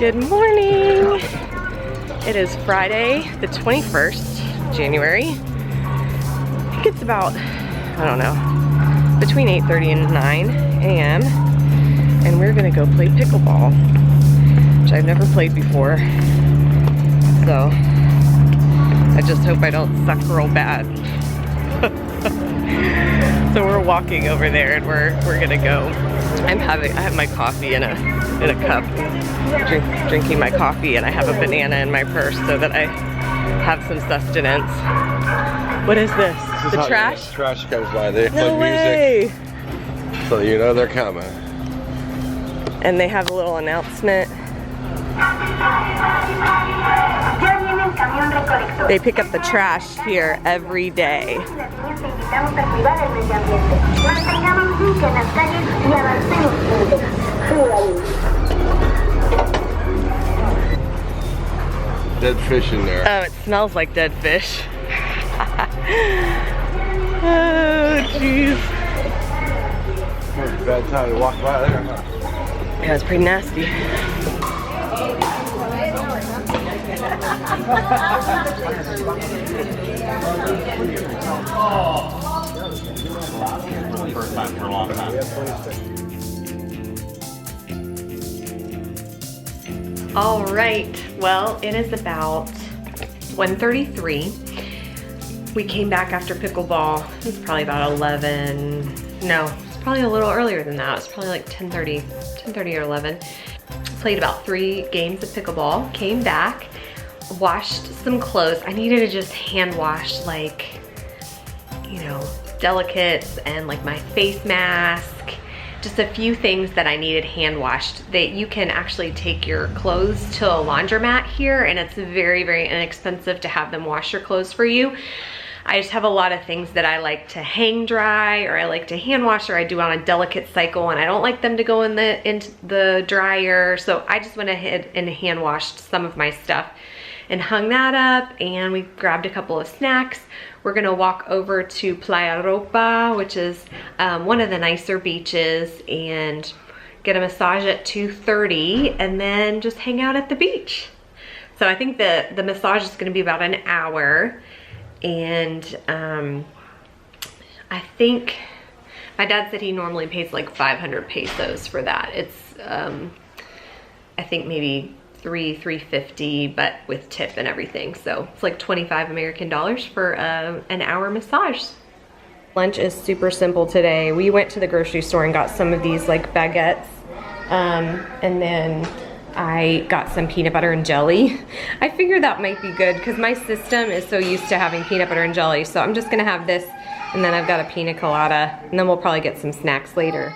Good morning. It is Friday, the 21st, January. I think it's about, I don't know, between 8:30 and 9 a.m. And we're gonna go play pickleball, which I've never played before. So I just hope I don't suck real bad. So we're walking over there and we're gonna go. I have my coffee in a cup, drinking my coffee, and I have a banana in my purse so that I have some sustenance. What is this? The trash? Trash comes by. They No play way. music, so you know they're coming. And they have a little announcement. They pick up the trash here every day. Dead fish in there. Oh, it smells like dead fish. Oh, jeez. Bad time to walk by there, huh? Yeah, it's pretty nasty. First time for a long time. All right, well, it is about 1:33. We came back after pickleball. It was probably about 11. No, it's probably a little earlier than that. It's probably like 10:30 or 11. Played about 3 games of pickleball, came back, washed some clothes. I needed to just hand wash, like, you know, delicates and like my face mask, just a few things that I needed hand washed. That you can actually take your clothes to a laundromat here, and it's very, very inexpensive to have them wash your clothes for you. I just have a lot of things that I like to hang dry, or I like to hand wash, or I do on a delicate cycle, and I don't like them to go into the dryer. So I just went ahead and hand washed some of my stuff and hung that up, and we grabbed a couple of snacks. We're gonna walk over to Playa La Ropa, which is one of the nicer beaches, and get a massage at 2:30, and then just hang out at the beach. So I think the massage is gonna be about an hour. And I think my dad said he normally pays like 500 pesos for that. It's I think maybe $350, but with tip and everything. So it's like 25 American dollars for an hour massage. Lunch is super simple today. We went to the grocery store and got some of these like baguettes, and then I got some peanut butter and jelly. I figured that might be good because my system is so used to having peanut butter and jelly. So I'm just gonna have this, and then I've got a pina colada, and then we'll probably get some snacks later.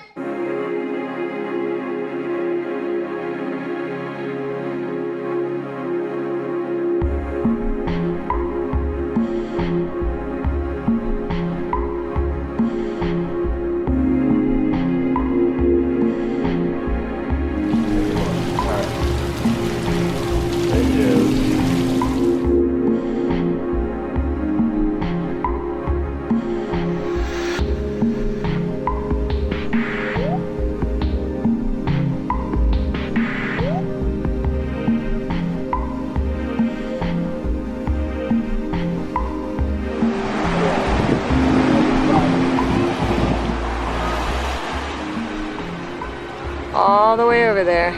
All the way over there.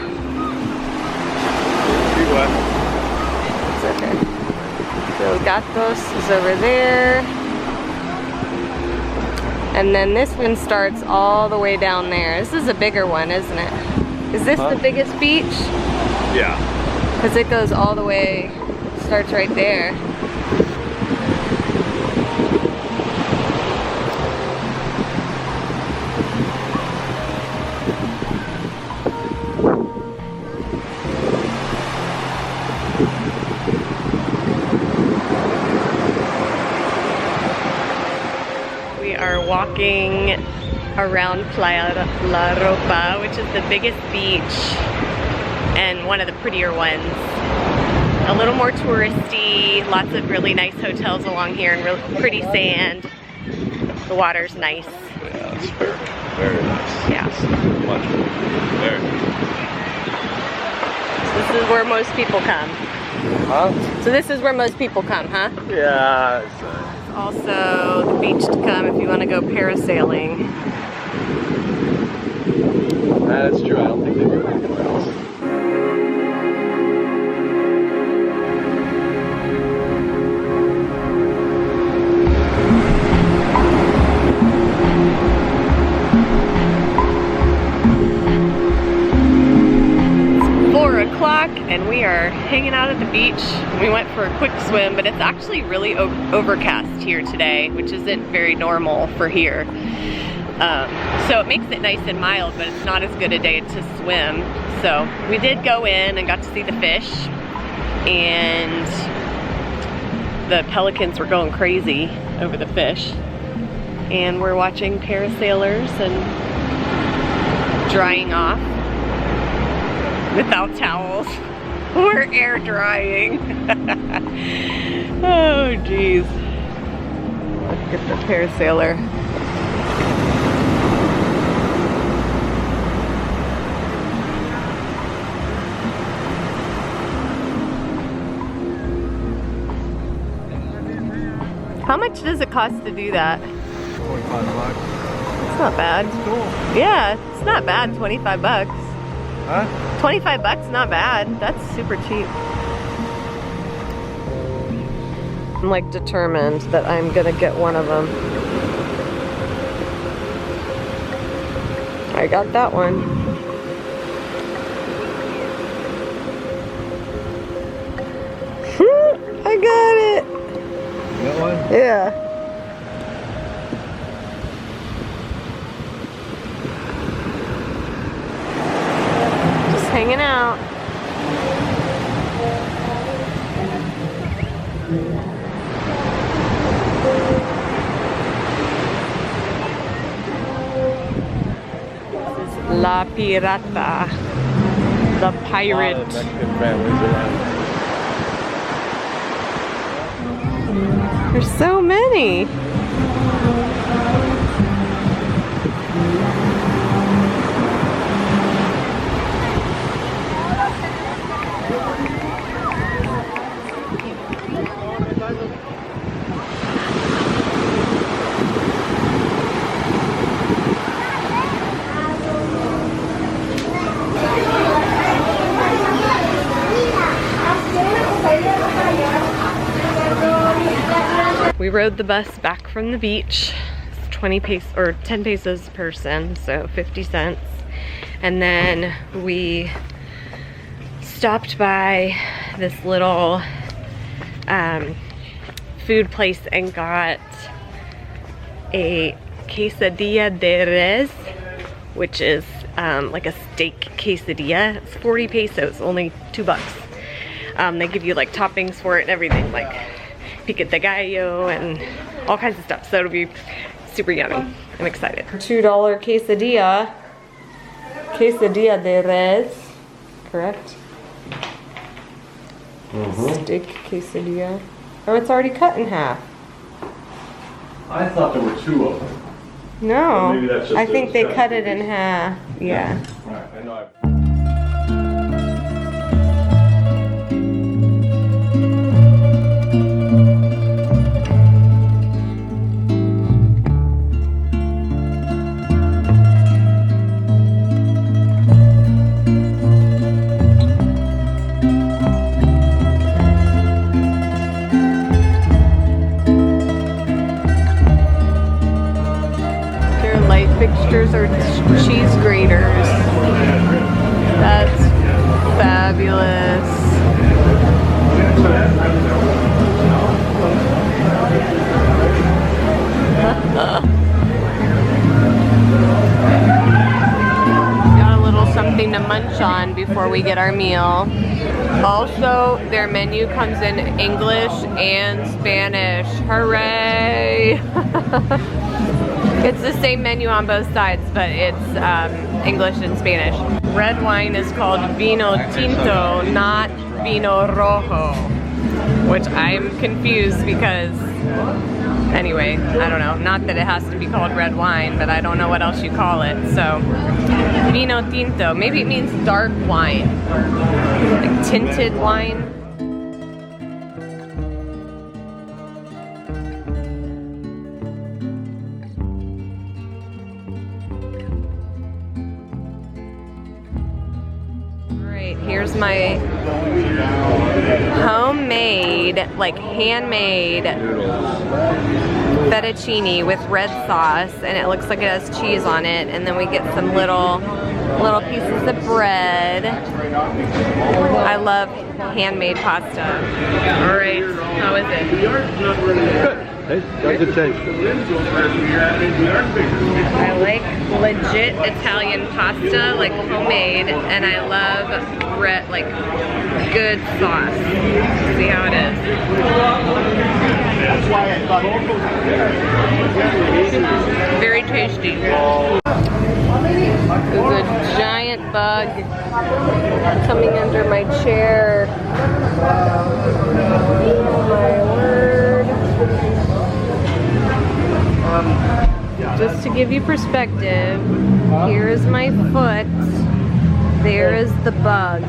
It's okay. So Gatos is over there. And then this one starts all the way down there. This is a bigger one, isn't it? Is this the biggest beach? Yeah. Because it goes all the way, starts right there. Walking around Playa La Ropa, which is the biggest beach and one of the prettier ones. A little more touristy, lots of really nice hotels along here and really pretty sand. The water's nice. Yeah, it's very nice. Yeah. Much. Very nice. This is where most people come. Huh? So this is where most people come, huh? Yeah. Also the beach to come if you want to go parasailing. That's true. I don't think they do it anywhere else. It's 4 o'clock and we are hanging out at the beach. We went for a quick swim, but it's actually really overcast here today, which isn't very normal for here. So it makes it nice and mild, but it's not as good a day to swim. So we did go in and got to see the fish, and the pelicans were going crazy over the fish. And we're watching parasailers and drying off without towels. We're air drying. Oh geez. Look at the parasailer. How much does it cost to do that? 25 bucks. It's not bad. It's cool. Yeah, it's not bad, 25 bucks. Huh? 25 bucks, not bad. That's super cheap. I'm like determined that I'm gonna get one of them. I got that one. I got it. That one? Yeah. Just hanging out. This is La Pirata, the pirate. A lot of Mexican families around. There's so many. We rode the bus back from the beach. It's 10 pesos a person, so 50 cents. And then we stopped by this little food place and got a quesadilla de res, which is like a steak quesadilla. It's 40 pesos, only 2 bucks. They give you like toppings for it and everything, like pico de gallo and all kinds of stuff. So it'll be super yummy. I'm excited. $2 quesadilla. Quesadilla de res, correct? Steak quesadilla. Oh, it's already cut in half. I thought there were 2 of them. No, Maybe that's just I think they cut cut it in half. Yeah. Right, I know. Fixtures or cheese graters. That's fabulous. Got a little something to munch on before we get our meal. Also, their menu comes in English and Spanish. Hooray! It's the same menu on both sides, but it's English and Spanish. Red wine is called vino tinto, not vino rojo, which I'm confused because Anyway, I don't know. Not that it has to be called red wine, but I don't know what else you call it. So, vino tinto. Maybe it means dark wine, like tinted wine. Here's my homemade, like handmade fettuccine with red sauce, and it looks like it has cheese on it. And then we get some little pieces of bread. I love handmade pasta. All right, how is it? Good. Got good taste. I like legit Italian pasta, like homemade, and I love bread, like good sauce. See how it is. Very tasty. There's a giant bug coming under my chair. Oh my word. Just to give you perspective, here is my foot, there is the bug.